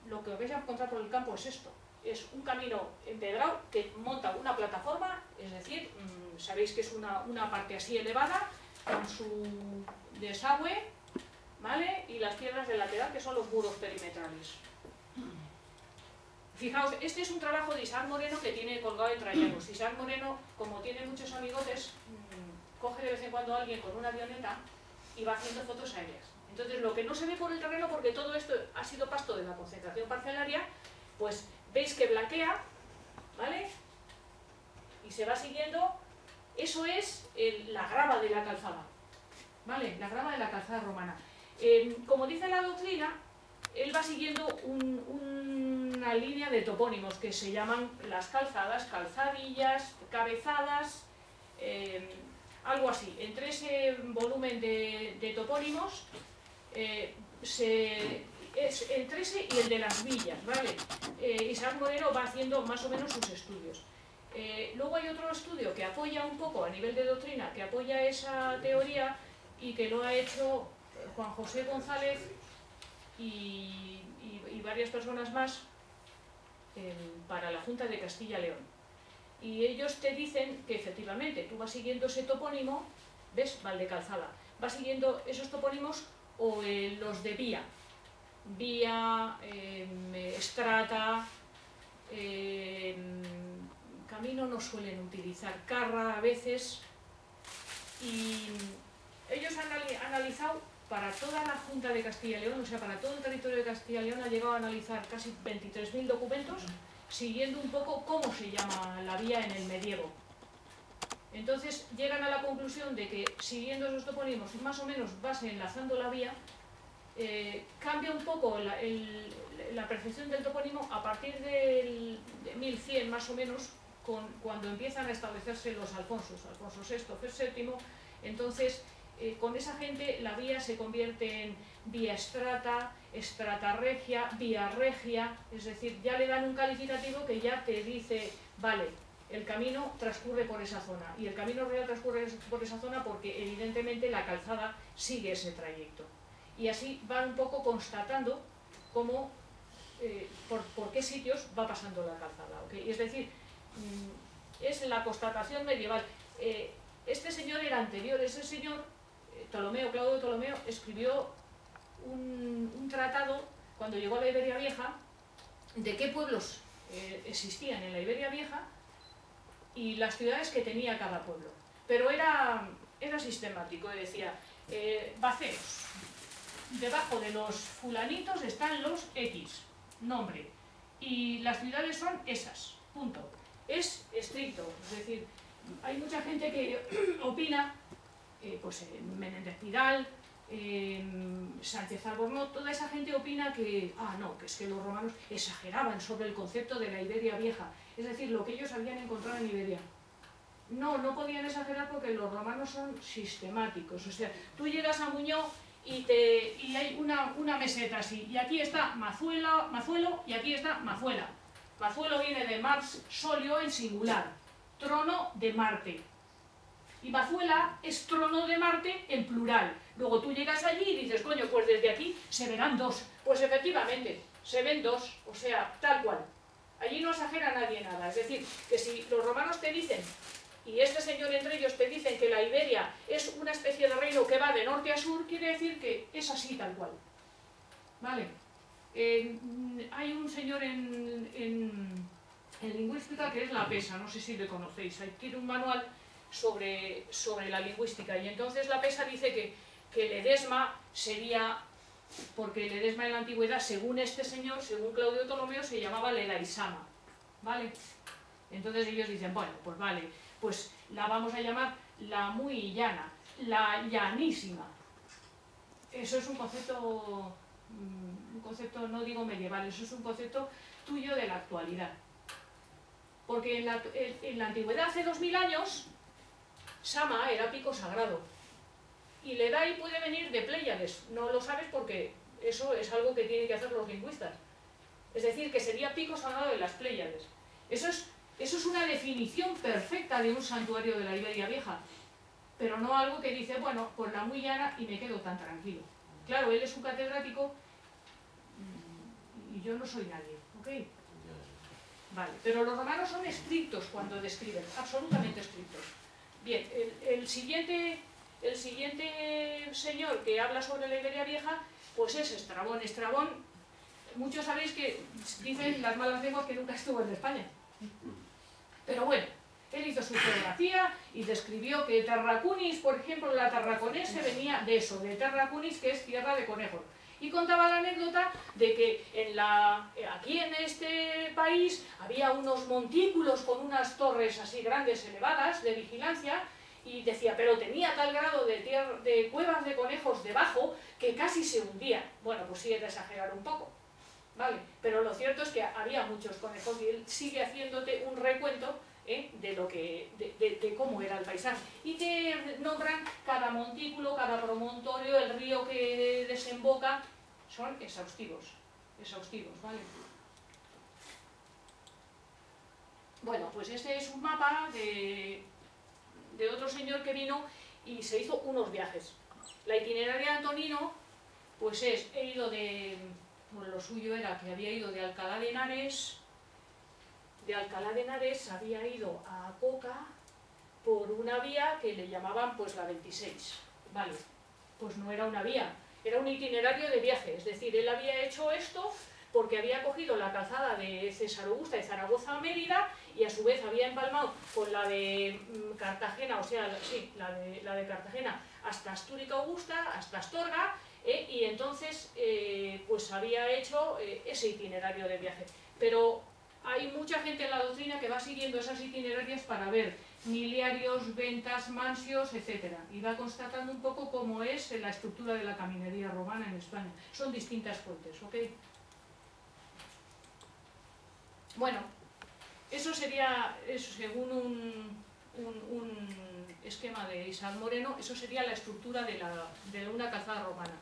lo que vais a encontrar por el campo es esto. Es un camino empedrado que monta una plataforma, es decir, sabéis que es una parte así elevada, con su desagüe, ¿vale? Y las piedras del lateral, que son los muros perimetrales. Fijaos, este es un trabajo de Isaac Moreno que tiene colgado en Trallanos. Isaac Moreno, como tiene muchos amigotes, coge de vez en cuando a alguien con una avioneta y va haciendo fotos aéreas. Entonces, lo que no se ve por el terreno, porque todo esto ha sido pasto de la concentración parcelaria, pues veis que blanquea, ¿vale? Y se va siguiendo. Eso es la grava de la calzada, ¿vale? La grava de la calzada romana. Como dice la doctrina, él va siguiendo una línea de topónimos que se llaman las calzadas, calzadillas, cabezadas, algo así. Entre ese volumen de topónimos, entre ese y el de las villas, ¿vale? Isaac Moreno va haciendo más o menos sus estudios. Luego hay otro estudio que apoya un poco a nivel de doctrina, que apoya esa teoría y que lo ha hecho Juan José González y varias personas más para la Junta de Castilla y León. Y ellos te dicen que efectivamente tú vas siguiendo ese topónimo, ¿ves? Valdecalzada. Vas siguiendo esos topónimos o los de vía. Vía, estrata, camino no suelen utilizar, carra a veces. Y ellos han analizado para toda la Junta de Castilla y León, o sea, para todo el territorio de Castilla y León, ha llegado a analizar casi 23.000 documentos, siguiendo un poco cómo se llama la vía en el medievo. Entonces llegan a la conclusión de que siguiendo esos topónimos, más o menos vas enlazando la vía, cambia un poco la percepción del topónimo a partir de 1100 más o menos, cuando empiezan a establecerse los Alfonsos, Alfonso VI, VII, entonces con esa gente la vía se convierte en vía estrata, estrata regia, vía regia, es decir, ya le dan un calificativo que ya te dice, vale, el camino transcurre por esa zona, y el camino real transcurre por esa zona porque evidentemente la calzada sigue ese trayecto. Y así van un poco constatando cómo, por qué sitios va pasando la calzada, ¿okay? Es decir, es la constatación medieval. Este señor era anterior, ese señor, Claudio Ptolomeo, escribió un tratado cuando llegó a la Iberia Vieja de qué pueblos existían en la Iberia Vieja y las ciudades que tenía cada pueblo. Pero era sistemático, decía, Baceos. Debajo de los fulanitos están los X, nombre, y las ciudades son esas, punto. Es estricto, es decir, hay mucha gente que opina, pues Menéndez Pidal, Sánchez Albornoz, toda esa gente opina que, no, que es que los romanos exageraban sobre el concepto de la Iberia Vieja, es decir, lo que ellos habían encontrado en Iberia. No podían exagerar porque los romanos son sistemáticos, o sea, tú llegas a Muñoz y hay una meseta así, y aquí está Mazuelo y aquí está Mazuela. Mazuelo viene de Mars Solio en singular, trono de Marte. Y Mazuela es trono de Marte en plural. Luego tú llegas allí y dices, coño, pues desde aquí se verán dos. Pues efectivamente, se ven dos, o sea, tal cual. Allí no exagera nadie nada. Es decir, que si los romanos te dicen, y este señor entre ellos te dicen que la Iberia es una especie de reino que va de norte a sur, quiere decir que es así tal cual. ¿Vale? Hay un señor en lingüística que es La Pesa, no sé si le conocéis, tiene un manual sobre la lingüística, y entonces La Pesa dice que Ledesma sería, porque Ledesma en la antigüedad, según este señor, según Claudio Ptolomeo, se llamaba Ledaisama, ¿vale? Entonces ellos dicen, bueno, pues vale, pues la vamos a llamar la muy llana, la llanísima. Eso es un concepto no digo medieval, eso es un concepto tuyo de la actualidad. Porque en la antigüedad, hace 2000 años, Sama era pico sagrado. Y Ledai puede venir de Pléyades, no lo sabes porque eso es algo que tienen que hacer los lingüistas. Es decir, que sería pico sagrado de las Pléyades. Eso es una definición perfecta de un santuario de la Iberia Vieja, pero no algo que dice, bueno, pues la muy llana y me quedo tan tranquilo. Claro, él es un catedrático y yo no soy nadie, ¿ok? Vale, pero los romanos son estrictos cuando describen, absolutamente estrictos. Bien, el siguiente señor que habla sobre la Iberia Vieja, pues es Estrabón. Estrabón, muchos sabéis que dicen las malas lenguas que nunca estuvo en España. Pero bueno, él hizo su geografía y describió que Tarracunis, por ejemplo, la Tarraconense venía de eso, de Tarracunis, que es tierra de conejos. Y contaba la anécdota de que aquí en este país había unos montículos con unas torres así grandes, elevadas, de vigilancia, y decía, pero tenía tal grado de cuevas de conejos debajo que casi se hundían. Bueno, pues sí, es de exagerar un poco, ¿vale? Pero lo cierto es que había muchos conejos y él sigue haciéndote un recuento de cómo era el paisaje. Y te nombran cada montículo, cada promontorio, el río que desemboca. Son exhaustivos, ¿vale? Bueno, pues este es un mapa de otro señor que vino y se hizo unos viajes. La itineraria de Antonino, pues he ido bueno, lo suyo era que había ido de Alcalá de Henares, había ido a Coca por una vía que le llamaban pues la 26, ¿vale? Pues no era una vía, era un itinerario de viaje, es decir, él había hecho esto porque había cogido la calzada de César Augusta de Zaragoza a Mérida y a su vez había empalmado con la de Cartagena, o sea, sí, la de Cartagena hasta Astúrica Augusta, hasta Astorga, y entonces pues había hecho ese itinerario de viaje. Pero hay mucha gente en la doctrina que va siguiendo esas itinerarias para ver miliarios, ventas, mansios, etc. Y va constatando un poco cómo es la estructura de la caminería romana en España. Son distintas fuentes, ¿ok? Bueno, eso sería, según un esquema de Isaac Moreno, eso sería la estructura de una calzada romana.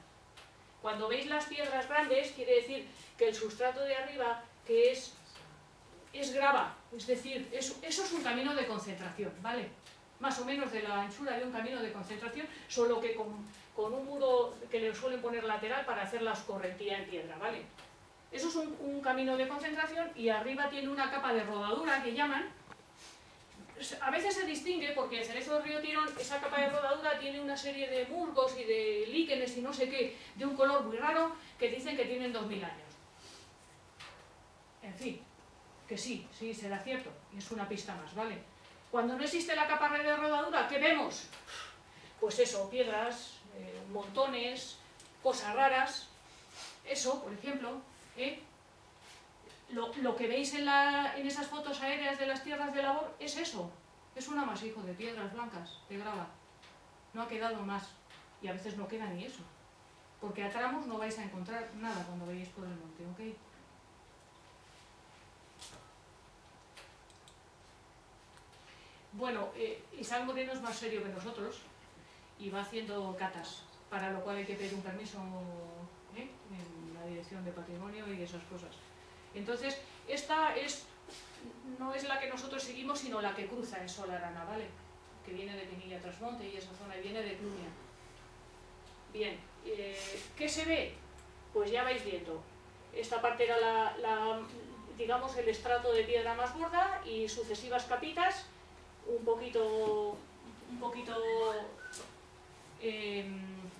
Cuando veis las piedras grandes, quiere decir que el sustrato de arriba, que es grava, es decir, eso es un camino de concentración, ¿vale? Más o menos de la anchura de un camino de concentración, solo que con un muro que le suelen poner lateral para hacer la escorrentía en piedra, ¿vale? Eso es un camino de concentración y arriba tiene una capa de rodadura que llaman. A veces se distingue porque en Cerezo del Río Tirón esa capa de rodadura tiene una serie de musgos y de líquenes y no sé qué, de un color muy raro, que dicen que tienen 2000 años. En fin, que sí, será cierto, y es una pista más, ¿vale? Cuando no existe la capa de rodadura, ¿qué vemos? Pues eso, piedras, montones, cosas raras. Eso, por ejemplo, lo que veis en esas fotos aéreas de las tierras de labor es eso, es un amasijo de piedras blancas, de grava. No ha quedado más, y a veces no queda ni eso, porque a tramos no vais a encontrar nada cuando vayáis por el monte, ¿ok? Bueno, Isaac Moreno es más serio que nosotros y va haciendo catas, para lo cual hay que pedir un permiso en la Dirección de Patrimonio y esas cosas. Entonces, esta no es la que nosotros seguimos, sino la que cruza en Solarana, ¿vale? Que viene de Pinilla Trasmonte y esa zona, y viene de Clunia. Bien, ¿qué se ve? Pues ya vais viendo. Esta parte era digamos, el estrato de piedra más gorda y sucesivas capitas, un poquito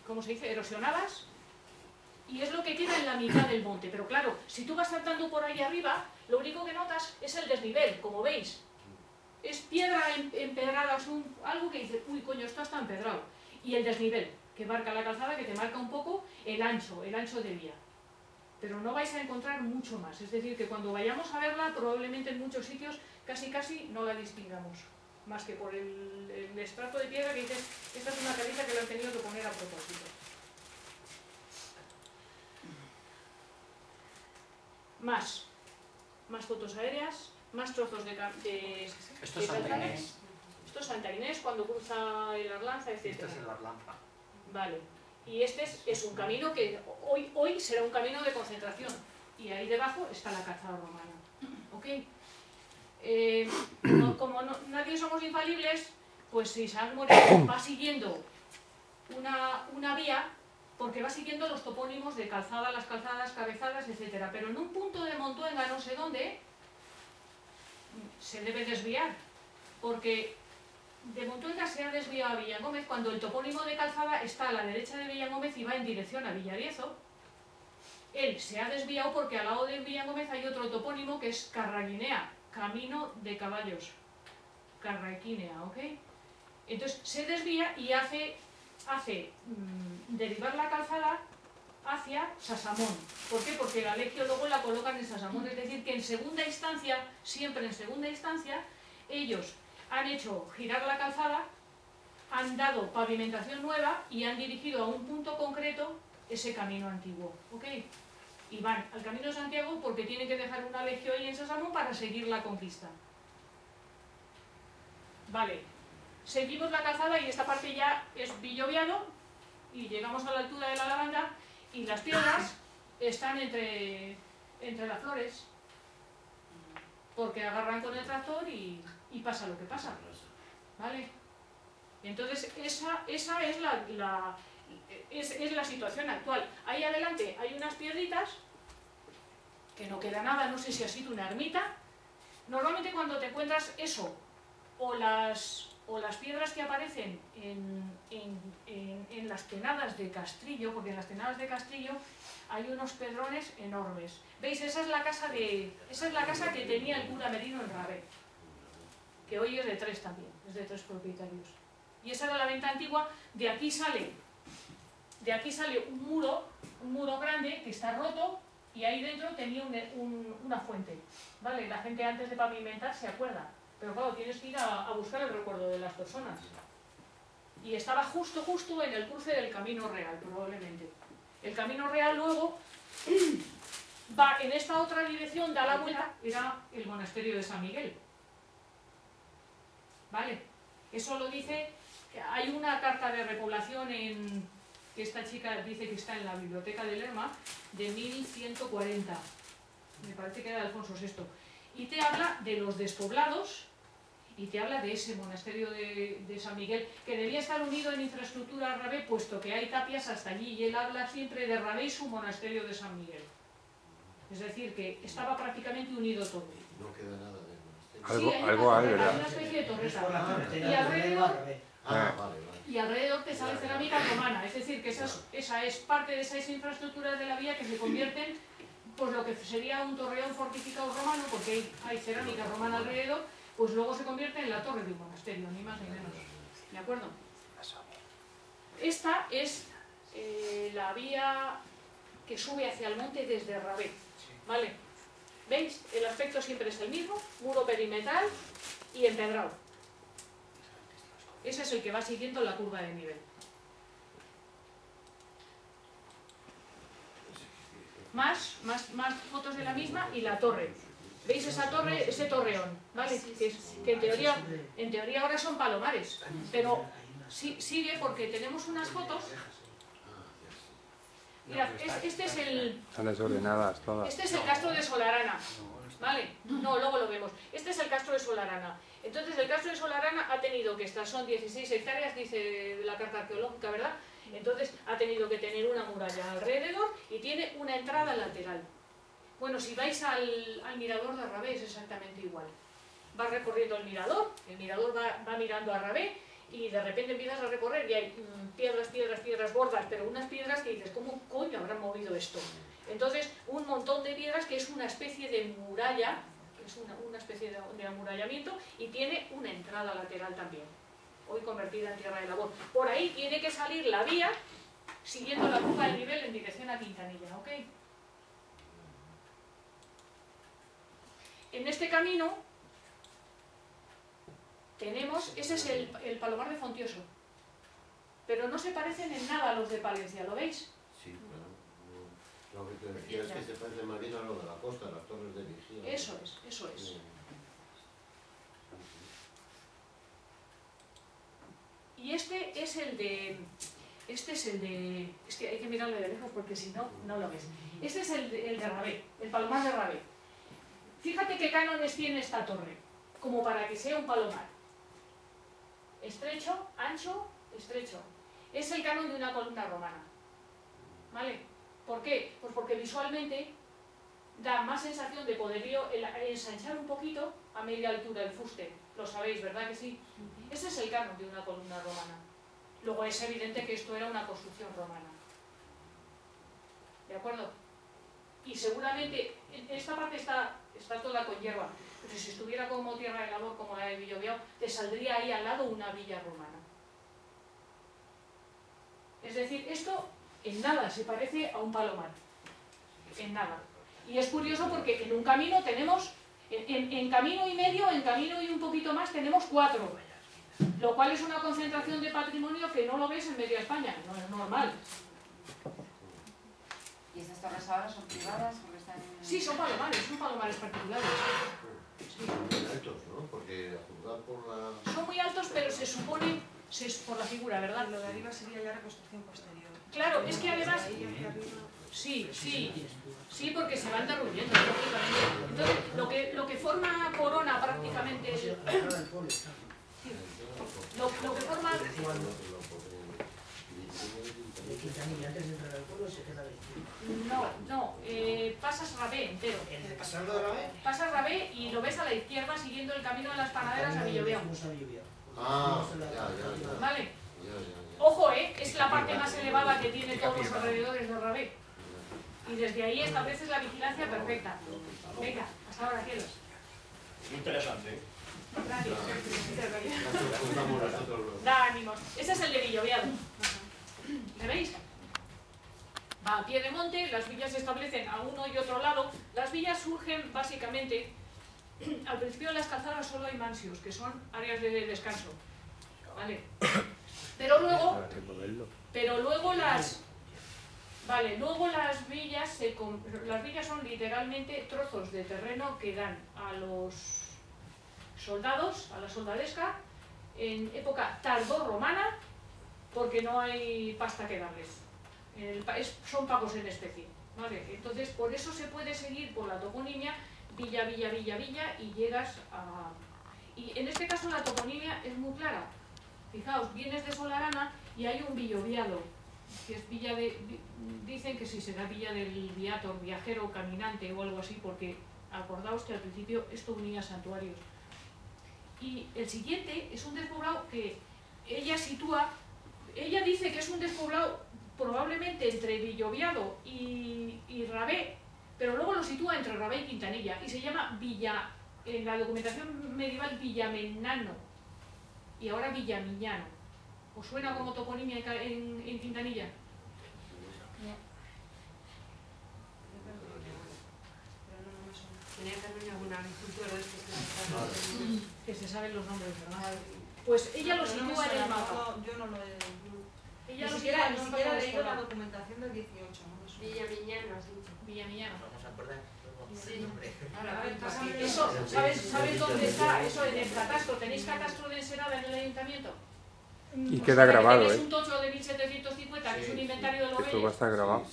¿cómo se dice?, erosionadas, y es lo que queda en la mitad del monte. Pero claro, si tú vas saltando por ahí arriba, lo único que notas es el desnivel, como veis. Es piedra empedrada, es algo que dice, uy, coño, esto está empedrado. Y el desnivel, que marca la calzada, que te marca un poco el ancho de vía. Pero no vais a encontrar mucho más. Es decir, que cuando vayamos a verla, probablemente en muchos sitios casi no la distingamos. Más que por el estrato de piedra que dices, esta es una caliza que lo han tenido que poner a propósito. Más fotos aéreas, más trozos de Esto es Santa Inés. Esto es Santa Inés cuando cruza el Arlanza, etc. Esto es el Arlanza. Vale. Y este es un camino que hoy será un camino de concentración. Y ahí debajo está la calzada romana. ¿Ok? Como nadie somos infalibles, pues Isaac Moreno va siguiendo una vía porque va siguiendo los topónimos de calzada, las calzadas, cabezadas, etc. Pero en un punto de Montuenga, no sé dónde, se debe desviar, porque de Montuenga se ha desviado a Villagómez cuando el topónimo de calzada está a la derecha de Villagómez y va en dirección a Villariezo. Él se ha desviado porque al lado de Villagómez hay otro topónimo que es Carraguinea, camino de caballos. Carraquinea, ¿ok? Entonces se desvía y hace derivar la calzada hacia Sasamón. ¿Por qué? Porque la Alegio luego la colocan en Sasamón, es decir, que en segunda instancia, siempre en segunda instancia, ellos han hecho girar la calzada, han dado pavimentación nueva y han dirigido a un punto concreto ese camino antiguo, ¿ok? Y van al Camino de Santiago porque tienen que dejar una Alegio ahí en Sasamón para seguir la conquista. Vale, seguimos la calzada y esta parte ya es Villoviado y llegamos a la altura de la Lavanda y las piedras están entre las flores porque agarran con el tractor y pasa lo que pasa, ¿vale? Entonces esa es la situación actual. Ahí adelante hay unas piedritas que no queda nada, no sé si ha sido una ermita. Normalmente cuando te encuentras eso o las piedras que aparecen en las tenadas de Castrillo, porque en las tenadas de Castrillo hay unos pedrones enormes. ¿Veis? Esa es la casa que tenía el cura Merino en Rabé, que hoy es de 3 también, es de 3 propietarios. Y esa era la venta antigua. De aquí sale un muro grande que está roto y ahí dentro tenía una fuente, ¿vale? La gente antes de pavimentar se acuerda. Pero claro, tienes que ir a buscar el recuerdo de las personas. Y estaba justo en el cruce del Camino Real, probablemente. El Camino Real luego va en esta otra dirección, da la vuelta, era el monasterio de San Miguel. ¿Vale? Eso lo dice, hay una carta de repoblación que esta chica dice que está en la biblioteca de Lerma, de 1140. Me parece que era de Alfonso VI. Y te habla de los despoblados y te habla de ese monasterio de San Miguel, que debía estar unido en infraestructura a Rabé, puesto que hay tapias hasta allí, y él habla siempre de Rabé y su monasterio de San Miguel. Es decir, que estaba prácticamente unido todo. No queda nada del monasterio. Algo hay, ¿verdad? Una especie de torreta. Y Vale. alrededor te sale cerámica romana, es decir, que esa es parte de esas infraestructuras de la vía que se convierten, pues lo que sería un torreón fortificado romano, porque hay cerámica romana alrededor, pues luego se convierte en la torre de un monasterio, ni más ni menos. ¿De acuerdo? Esta es la vía que sube hacia el monte desde Rabé, ¿vale? ¿Veis? El aspecto siempre es el mismo, muro perimetral y empedrado. Ese es el que va siguiendo la curva de nivel. Más fotos de la misma y la torre. ¿Veis esa torre, ese torreón? ¿Vale? Que en teoría ahora son palomares, pero sigue porque tenemos unas fotos. Mirad, este es el... Están desordenadas todas. Este es el castro de Solarana, ¿vale? No, luego lo vemos. Este es el castro de Solarana. Entonces el castro de Solarana ha tenido que estar, son 16 hectáreas, dice la carta arqueológica, ¿verdad? Entonces ha tenido que tener una muralla alrededor y tiene una entrada lateral. Bueno, si vais al mirador de Rabé es exactamente igual. Vas recorriendo el mirador va mirando a Rabé y de repente empiezas a recorrer y hay piedras gordas, pero unas piedras que dices, ¿cómo coño habrán movido esto? Entonces, un montón de piedras que es una especie de muralla, que es una especie de amurallamiento y tiene una entrada lateral también, hoy convertida en tierra de labor. Por ahí tiene que salir la vía siguiendo la curva de nivel en dirección a Quintanilla, ¿ok? En este camino tenemos, ese es el Palomar de Fontioso, pero no se parecen en nada a los de Palencia, ¿lo veis? Sí, claro. Lo que te decía es que se parece más bien a lo de la costa, las torres de vigía. Eso es. Sí. Y este es el de... Es que hay que mirarlo de lejos porque si no, no lo ves. Este es el de Rabé, el Palomar de Rabé. Fíjate qué cánones tiene esta torre, como para que sea un palomar. Estrecho, ancho, estrecho. Es el canon de una columna romana. ¿vale? ¿Por qué? Pues porque visualmente da más sensación de poderío el ensanchar un poquito a media altura el fuste. Lo sabéis, ¿verdad que sí? Ese es el canon de una columna romana. Luego es evidente que esto era una construcción romana. ¿De acuerdo? Y seguramente esta parte está toda con hierba, pero si estuviera como tierra de labor como la de Villobiao, te saldría ahí al lado una villa romana. Es decir, esto en nada se parece a un palomar. En nada. Y es curioso porque en un camino tenemos, en camino y medio, en camino y un poquito más, tenemos 4. Lo cual es una concentración de patrimonio que no lo ves en media España, no es normal. ¿Y estas torres ahora son privadas? Porque están en... Sí, son palomares particulares. Sí. Muy altos, ¿no? Porque a juzgar por la... Son muy altos, pero se supone, por la figura, ¿verdad? Lo de arriba sería ya reconstrucción posterior. Claro, es que además... Ahí hacia arriba. Sí, porque se van derruyendo, lógicamente. Entonces, lo que forma corona prácticamente... Lo que forma... No, pasas Rabé entero. Pasas Rabé y lo ves a la izquierda siguiendo el camino de las panaderas a Villobiao. Ah, ya. ¿Vale? Ojo, es la parte más elevada que tiene todos los alrededores de Rabé. Y desde ahí estableces la vigilancia perfecta. Venga, hasta ahora, cielos. Muy interesante. Gracias. Da ánimos. Ese es el de Villobiado. ¿Me veis? Va a pie de monte, las villas se establecen a uno y otro lado. Las villas surgen básicamente, al principio de las calzadas solo hay mansios, que son áreas de descanso. ¿Vale? Pero luego las villas son literalmente trozos de terreno que dan a los soldados, a la soldadesca, en época tardorromana, porque no hay pasta que darles. Son pagos en especie, ¿vale? Entonces, por eso se puede seguir por la toponimia, villa, y llegas a... Y en este caso la toponimia es muy clara. Fijaos, vienes de Solarana y hay un Villobiado, que es villa de... Dicen que sí, será villa del viator, viajero, caminante o algo así, porque acordaos que al principio esto unía santuarios. Y el siguiente es un despoblado que ella dice que es un despoblado probablemente entre Villobiado y Rabé, pero luego lo sitúa entre Rabé y Quintanilla, y se llama en la documentación medieval Villamenano, y ahora Villamiñano. ¿Os suena como toponimia en Quintanilla? Tenía que haber algún agricultor de estos Que se saben los nombres, ¿verdad? Pues ella lo sitúa en el mapa. Yo no lo he... Ella Ni lo siquiera sitúa en el he mapa leído la escolar. documentación del 18, ¿no? Villamiñano, has dicho. Villamiñano. Vamos a acordar. Sí. ¿Sabes dónde está? Eso en el catastro. ¿Tenéis catastro de Ensenada en el ayuntamiento? Y queda grabado, Es un tocho de 1750, que es un inventario de los Esto va a reyes. estar grabado.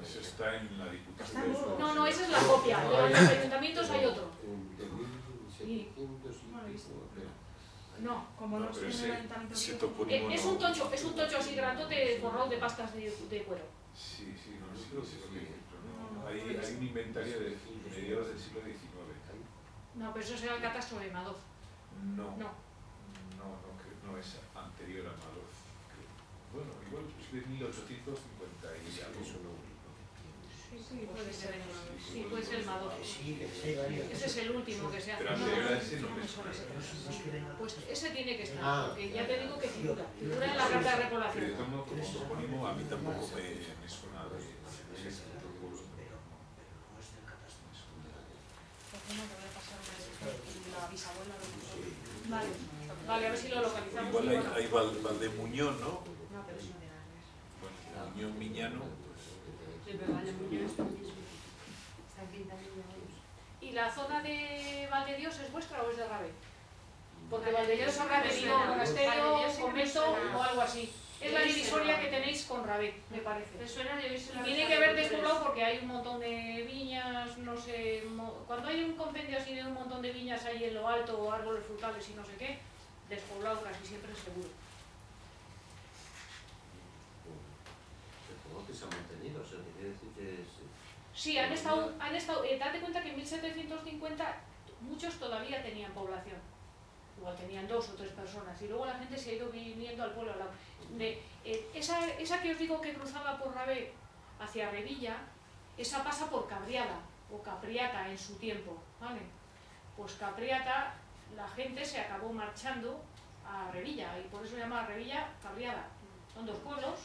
Eso está en la Diputación. No, esa es la copia. Pero en los ayuntamientos hay otro. No. Como no No, pero estoy en el ese ayuntamiento... topónimo Es un tocho así grandote forrado de pastas de cuero. Sí, no, siglo XIX. Hay un inventario de mediados del siglo XIX. No, pero eso será el catastro de Madoz. No, No. es anterior a Madoz. Bueno, igual es de 1850 y algo. Sí, puede ser. Sí, puede ser el Madoz. Ese es el último que se hace. Pero anterior a ese no me suena. Pues ese tiene que estar, porque ya te digo que figura en la carta de Pero repoblación. yo tomo como topónimo, a mí tampoco me suena de ese pueblo. La bisabuela de... Vale, a ver si lo localizamos. Igual hay Valdemuñón, ¿no? No, pero eso no tiene nada que ver. Bueno, Muñón Miñano, pues... Sí, pero Valdemuñón es lo mismo. Está en Quintanilla. ¿Y la zona de Valdedios es vuestra o es de Rabé? Porque Valdedios habrá tenido monasterio, convento o algo así. Es la divisoria que tenéis con Rabé, me parece. ¿Te suena de oírse la Tiene que ver despoblado porque hay un montón de viñas, no sé... Cuando hay un compendio así de un montón de viñas ahí en lo alto, o árboles frutales y no sé qué, despoblado casi siempre es seguro. Supongo que se ha mantenido, o sea, que quiere decir que Sí, han estado, date cuenta que en 1750 muchos todavía tenían población. Igual tenían 2 o 3 personas y luego la gente se ha ido viniendo al pueblo al lado. Esa que os digo que cruzaba por Rabé hacia Revilla, esa pasa por Cabriada o Capriata en su tiempo, ¿vale? Pues Capriata, la gente se acabó marchando a Revilla y por eso se llama Revilla Cabriada. Son 2 pueblos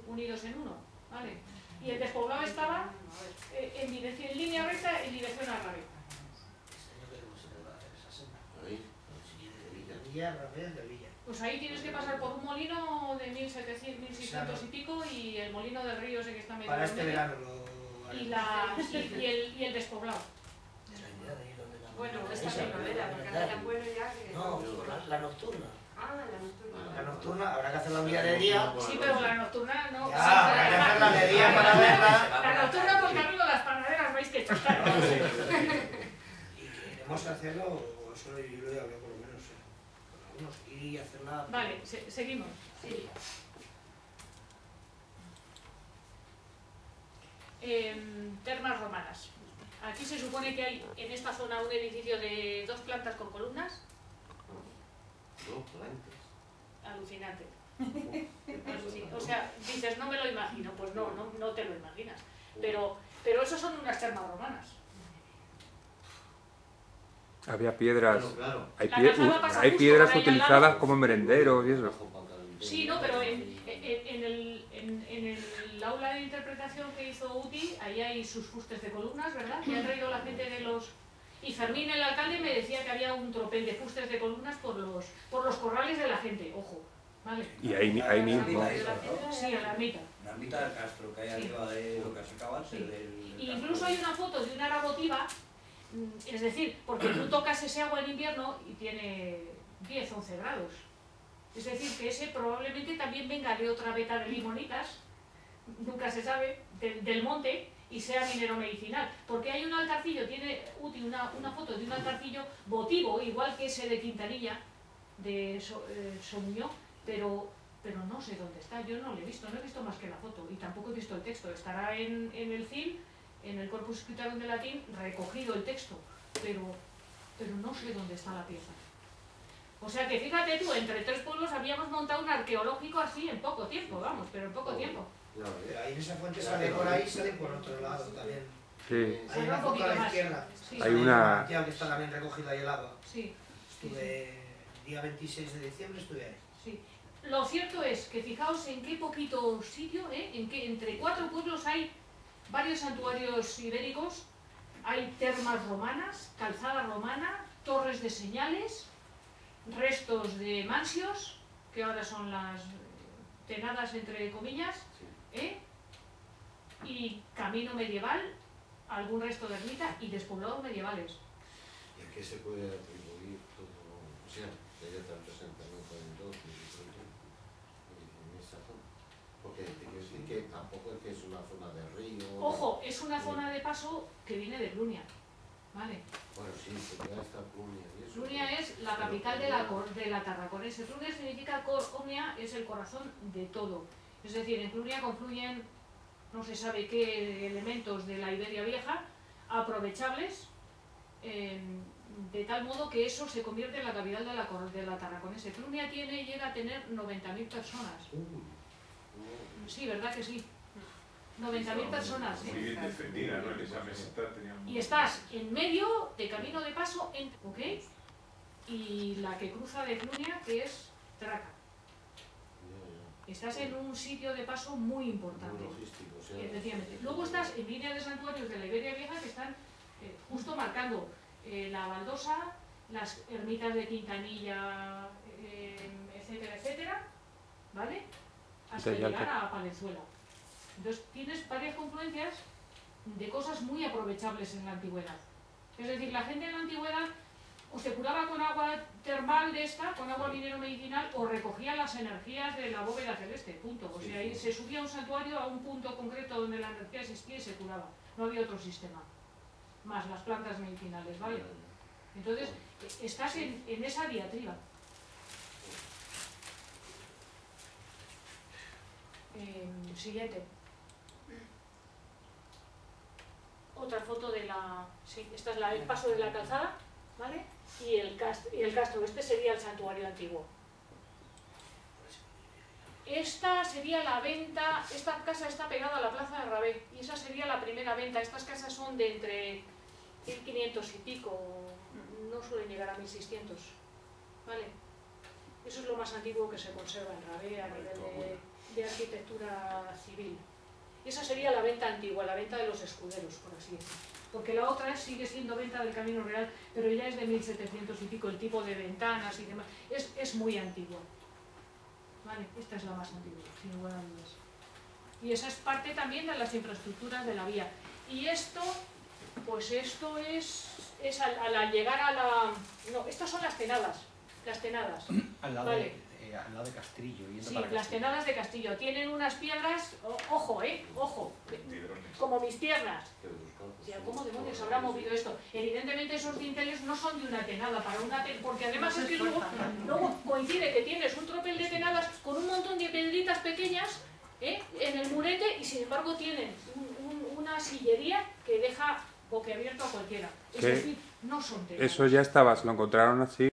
unidos en uno, ¿vale? Y el despoblado estaba en línea recta en dirección a Rabé. ahí, Pues ahí tienes que pasar por un molino de 1700, 1600 y pico y el molino del río ese que está medio Para este en medio, verano y el despoblado. Bueno, Esa, esta primavera, porque ahora tan bueno ya que... No, la nocturna. Ah, la nocturna. La nocturna habrá que hacerla un día de día. Sí, pero la nocturna no. Ya, habrá que hacerla de día para verla. La nocturna por camino las panaderas vais que chutar. Y queremos hacerlo, o eso yo lo he hablado por lo menos, con algunos, ir y hacerla. Vale, seguimos. Sí. Termas romanas. Aquí se supone que hay en esta zona un edificio de 2 plantas con columnas. no, plantas. Alucinante. O sea, dices, no me lo imagino. Pues no te lo imaginas. Pero eso son unas termas romanas. Había piedras, Claro, claro. hay piedras utilizadas como merenderos y eso. Sí, no, pero en el aula de interpretación que hizo UTI, ahí hay sus fustes de columnas, ¿verdad? Que han traído la gente de los... Y Fermín, el alcalde, me decía que había un tropel de fustes de columnas por los corrales de la gente, ojo, ¿vale? Y ahí mismo. Sí, a la ermita. La ermita del Castro, que hay arriba de lo que se acaba de ser del Y incluso hay una foto de una ara votiva, es decir, porque tú tocas ese agua en invierno y tiene 10, 11 grados. Es decir, que ese probablemente también venga de otra veta de limonitas, nunca se sabe, del monte, y sea minero medicinal. Porque hay un altarcillo, tiene útil una foto de un altarcillo votivo, igual que ese de Quintanilla, de Somuñó, pero no sé dónde está, yo no lo he visto más que la foto, y tampoco he visto el texto. Estará en el CIL, en el Corpus Scriptorum de Latín, recogido el texto, pero no sé dónde está la pieza. O sea que fíjate tú, entre 3 pueblos habíamos montado un arqueológico así en poco tiempo, vamos, pero en poco tiempo. Pero ahí en esa fuente sale por ahí, sale por otro lado también. Sí. Hay una foto a la izquierda. Sí, Hay una... Que está también recogida ahí el agua. Sí, Estuve el día 26 de diciembre, estuve ahí. sí. Lo cierto es que fijaos en qué poquito sitio, en que entre 4 pueblos hay varios santuarios ibéricos, hay termas romanas, calzada romana, torres de señales, restos de mansios, que ahora son las tenadas entre comillas, y camino medieval, algún resto de ermita y despoblados medievales. ¿Y a qué se puede atribuir todo? O sea, que haya tanto asentamiento entonces en esa zona. Porque te quiero decir que tampoco es que es una zona de río. Ojo, es una zona de paso que viene de Clunia, ¿vale? Bueno, sí, sería esta Clunia y eso. Clunia es la capital de la Tarraconense. Clunia significa Omnia, es el corazón de todo. Es decir, en Clunia confluyen no se sabe qué elementos de la Iberia Vieja, aprovechables, de tal modo que eso se convierte en la capital de la Tarraconense. Clunia llega a tener 90.000 personas. Sí, ¿verdad que sí? 90.000 personas. Muy bien defendida, ¿no? En esa meseta teníamos... Y estás en medio de camino de paso, ¿ok? Y la que cruza de Clunia, que es Traca. Estás en un sitio de paso muy importante. Muy logístico, o sea, efectivamente. Luego estás en línea de santuarios de la Iberia Vieja que están justo marcando la baldosa, las ermitas de Quintanilla, etcétera, etcétera, ¿vale? Hasta llegar a Palenzuela. Entonces tienes varias confluencias de cosas muy aprovechables en la antigüedad. Es decir, la gente en la antigüedad o se curaba con agua termal de esta, con agua minero medicinal, o recogía las energías de la bóveda celeste, punto. O sea, ahí se subía a un santuario a un punto concreto donde la energía existía y se curaba. No había otro sistema, más las plantas medicinales, ¿vale? Entonces, estás en esa diatriba. Siguiente. otra foto de la... Sí, esta es el paso de la calzada, ¿vale? Y el castro, este sería el santuario antiguo. Esta sería la venta, esta casa está pegada a la plaza de Rabé, y esa sería la primera venta. Estas casas son de entre 1500 y pico, no suelen llegar a 1600, ¿vale? Eso es lo más antiguo que se conserva en Rabé a nivel de arquitectura civil. Y esa sería la venta antigua, la venta de los escuderos, por así decirlo. Porque la otra sigue siendo venta del Camino Real, pero ya es de 1700 y pico, el tipo de ventanas y demás. Es muy antigua. Vale, esta es la más antigua, sin lugar a dudas. Y esa es parte también de las infraestructuras de la vía. Y esto, pues esto es al llegar a la... No, estas son las tenadas. Las tenadas. Al lado, Vale. Al lado de Castillo. Yendo Sí, para las Castillo. tenadas de Castillo. Tienen unas piedras, ojo, ojo, Piedrones. como mis piernas. Que buscar. O sea, ¿cómo demonios habrá movido esto? Evidentemente esos dinteles no son de una tenada, porque además es que luego coincide que tienes un tropel de tenadas con un montón de piedritas pequeñas en el murete y sin embargo tienen una sillería que deja boquiabierto a cualquiera. Es Sí. decir, no son tenadas. Eso ya estaba, se lo encontraron así.